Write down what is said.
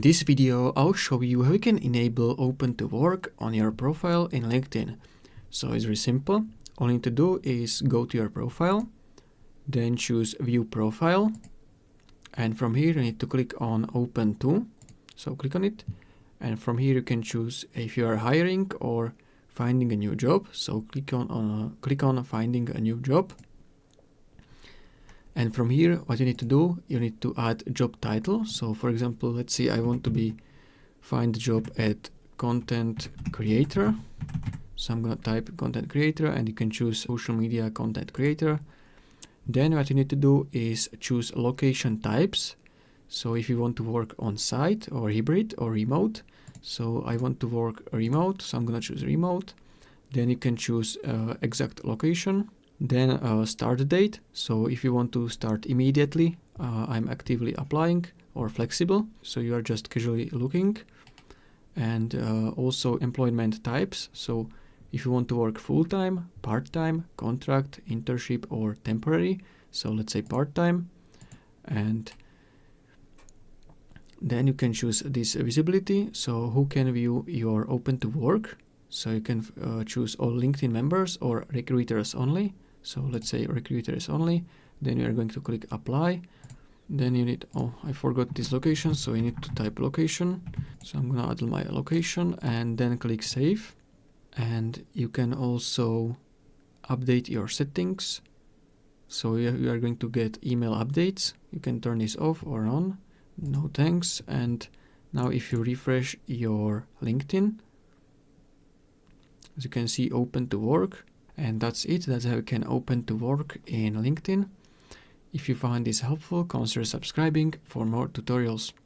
In this video, I'll show you how you can enable Open to Work on your profile in LinkedIn. So it's very simple. All you need to do is go to your profile, then choose View Profile. And from here, you need to click on Open To. So click on it. And from here, you can choose if you are hiring or finding a new job. So click on Finding a New Job. And from here, what you need to do, you need to add job title. So for example, let's say I want to find a job at content creator. So I'm going to type content creator, and you can choose social media content creator. Then what you need to do is choose location types. So if you want to work on site or hybrid or remote. So I want to work remote, so I'm going to choose remote. Then you can choose exact location. Then start date. So if you want to start immediately, I'm actively applying, or flexible. So you are just casually looking. And also employment types. So if you want to work full-time, part-time, contract, internship, or temporary. So let's say part-time. And then you can choose this visibility. So who can view your Open to Work? So you can choose all LinkedIn members or recruiters only. So let's say recruiters only. Then you are going to click apply. Then you need, I forgot this location. So you need to type location. So I'm going to add my location and then click save. And you can also update your settings. So you are going to get email updates. You can turn this off or on. No thanks. And now if you refresh your LinkedIn, as you can see, Open to Work. And that's it. That's how you can Open to Work in LinkedIn. If you find this helpful, consider subscribing for more tutorials.